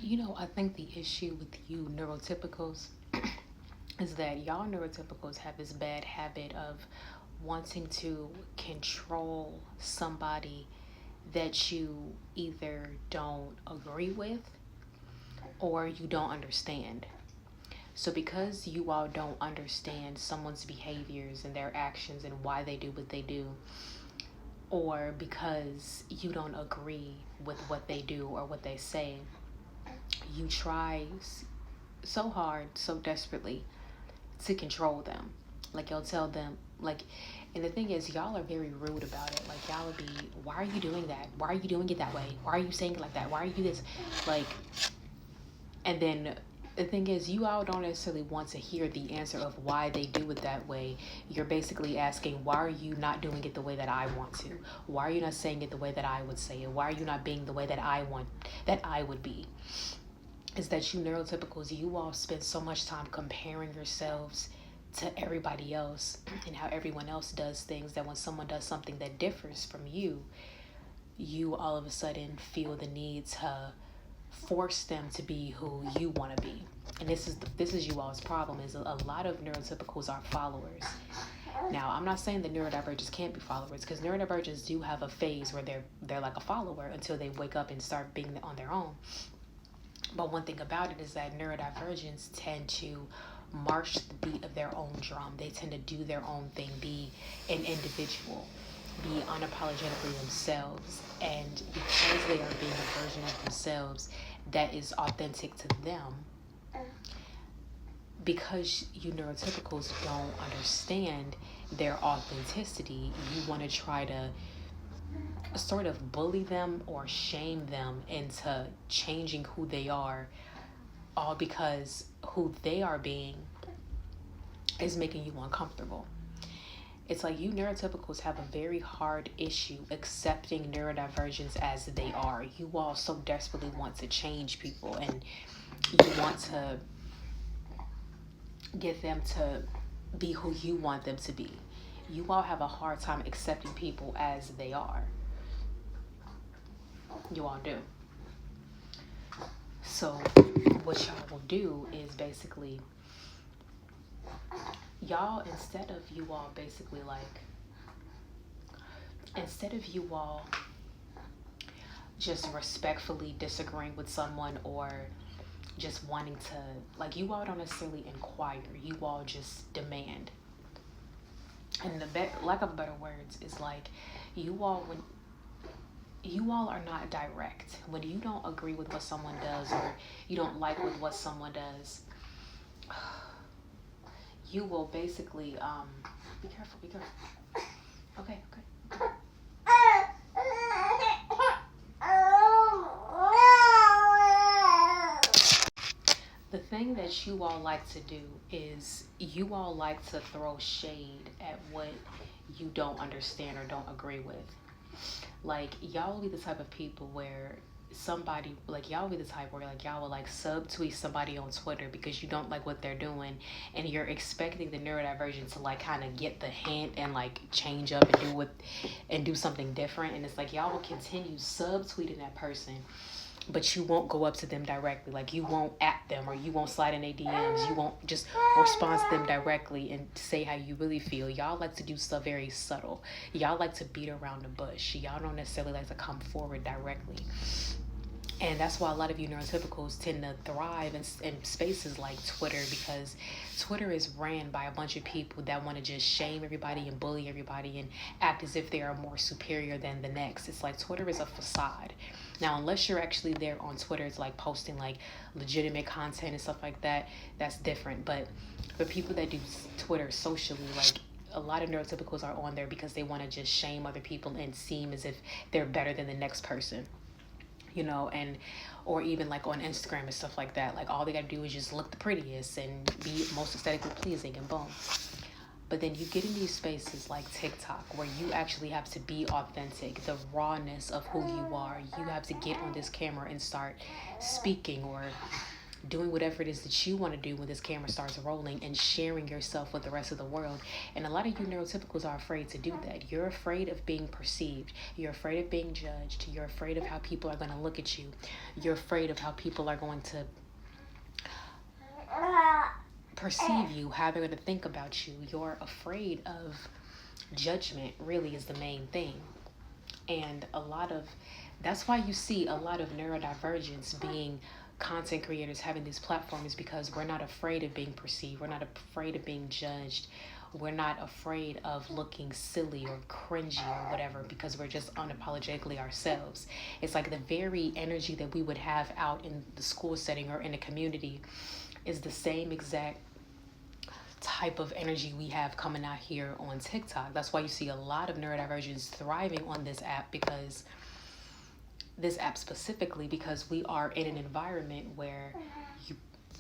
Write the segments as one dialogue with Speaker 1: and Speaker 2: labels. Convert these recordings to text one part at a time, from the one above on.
Speaker 1: I think the issue with you neurotypicals is that y'all neurotypicals have this bad habit of wanting to control somebody that you either don't agree with or you don't understand. So, because you all don't understand someone's behaviors and their actions and why they do what they do, or because you don't agree with what they do or what they say, you try so hard, so desperately to control them. Like, you'll tell them, like, and the thing is, y'all are very rude about it. Like, y'all would be, why are you doing that? Why are you doing it that way? Why are you saying it like that? Why are you this? Like, and then the thing is, you all don't necessarily want to hear the answer of why they do it that way. You're basically asking, why are you not doing it the way that I want to? Why are you not saying it the way that I would say it? Why are you not being the way that I want, that I would be? Is that you neurotypicals, you all spend so much time comparing yourselves to everybody else and how everyone else does things, that when someone does something that differs from you all of a sudden feel the need to force them to be who you want to be. And this is you all's problem, is a lot of neurotypicals are followers. Now, I'm not saying that neurodivergents can't be followers, because neurodivergents do have a phase where they're like a follower until they wake up and start being on their own. But one thing about it is that neurodivergents tend to march the beat of their own drum. They tend to do their own thing, be an individual, be unapologetically themselves. And because they are being a version of themselves that is authentic to them, because you neurotypicals don't understand their authenticity, you want to try to sort of bully them or shame them into changing who they are, all because who they are being is making you uncomfortable. It's like you neurotypicals have a very hard issue accepting neurodivergents as they are. You all so desperately want to change people, and you want to get them to be who you want them to be. You all have a hard time accepting people as they are. You all do. So what y'all will do is basically, y'all, instead of you all just respectfully disagreeing with someone, or just wanting to, like, you all don't necessarily inquire, you all just demand. And the lack of better words is like, you all are not direct. When you don't agree with what someone does, or you don't like with what someone does, you will basically be careful. Okay. The thing that you all like to do is you all like to throw shade at what you don't understand or don't agree with. Like, y'all will be the type of people where y'all be the type where, like, y'all will, like, subtweet somebody on Twitter because you don't like what they're doing, and you're expecting the neurodivergent to, like, kind of get the hint and, like, change up and do something different. And it's like, y'all will continue subtweeting that person, but you won't go up to them directly. Like, you won't at them, or you won't slide in their DMs. You won't just respond to them directly and say how you really feel. Y'all like to do stuff very subtle. Y'all like to beat around the bush. Y'all don't necessarily like to come forward directly. And that's why a lot of you neurotypicals tend to thrive in spaces like Twitter, because Twitter is ran by a bunch of people that want to just shame everybody and bully everybody and act as if they are more superior than the next. It's like Twitter is a facade. Now, unless you're actually there on Twitter, it's like posting like legitimate content and stuff like that, that's different. But for people that do Twitter socially, like, a lot of neurotypicals are on there because they want to just shame other people and seem as if they're better than the next person. And or even like on Instagram and stuff like that. Like, all they gotta do is just look the prettiest and be most aesthetically pleasing, and boom. But then you get in these spaces like TikTok, where you actually have to be authentic, the rawness of who you are. You have to get on this camera and start speaking, or doing whatever it is that you want to do when this camera starts rolling and sharing yourself with the rest of the world. And a lot of you neurotypicals are afraid to do that. You're afraid of being perceived. You're afraid of being judged. You're afraid of how people are going to look at you. You're afraid of how people are going to perceive you, how they're going to think about you. You're afraid of judgment, really, is the main thing. And that's why you see a lot of neurodivergents being content creators, having these platforms, because we're not afraid of being perceived. We're not afraid of being judged. We're not afraid of looking silly or cringy or whatever, because we're just unapologetically ourselves. It's like the very energy that we would have out in the school setting or in a community is the same exact type of energy we have coming out here on TikTok. That's why you see a lot of neurodivergents thriving on this app, because this app specifically, because we are in an environment where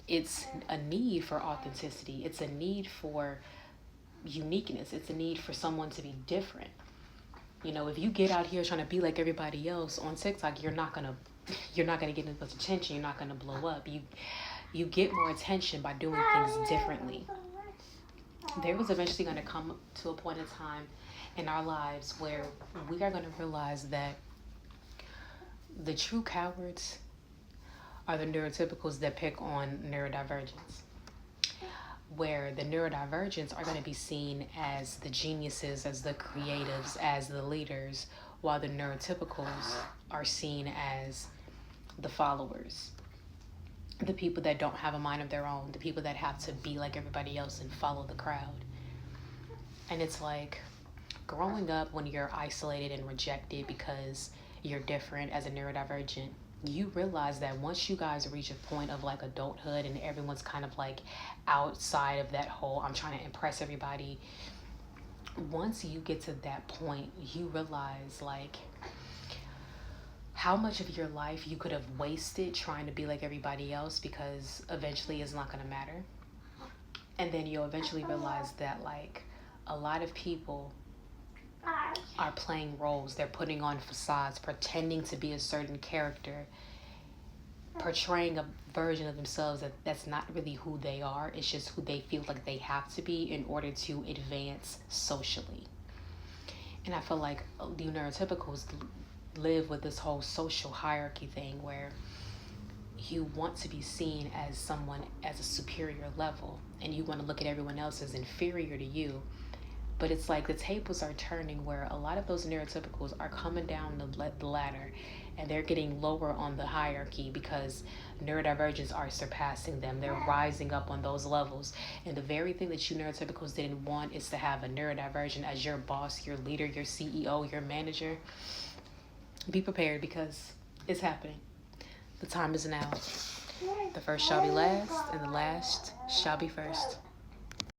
Speaker 1: it's a need for authenticity. It's a need for uniqueness. It's a need for someone to be different. You know, if you get out here trying to be like everybody else on TikTok, you're not gonna get as much attention. You're not gonna blow up. You get more attention by doing things differently. There was eventually going to come to a point in time in our lives where we are going to realize that the true cowards are the neurotypicals that pick on neurodivergents, where the neurodivergents are going to be seen as the geniuses, as the creatives, as the leaders, while the neurotypicals are seen as the followers, the people that don't have a mind of their own, the people that have to be like everybody else and follow the crowd. And it's like, growing up when you're isolated and rejected because you're different as a neurodivergent, you realize that once you guys reach a point of like adulthood and everyone's kind of like outside of that whole I'm trying to impress everybody, once you get to that point, you realize like how much of your life you could have wasted trying to be like everybody else, because eventually it's not going to matter. And then you'll eventually realize that like a lot of people are playing roles. They're putting on facades, pretending to be a certain character, portraying a version of themselves that's not really who they are. It's just who they feel like they have to be in order to advance socially. And I feel like the neurotypicals live with this whole social hierarchy thing where you want to be seen as someone as a superior level and you want to look at everyone else as inferior to you. But it's like the tables are turning where a lot of those neurotypicals are coming down the ladder and they're getting lower on the hierarchy because neurodivergents are surpassing them. They're rising up on those levels. And the very thing that you neurotypicals didn't want is to have a neurodivergent as your boss, your leader, your CEO, your manager. Be prepared, because it's happening. The time is now. The first shall be last, and the last shall be first.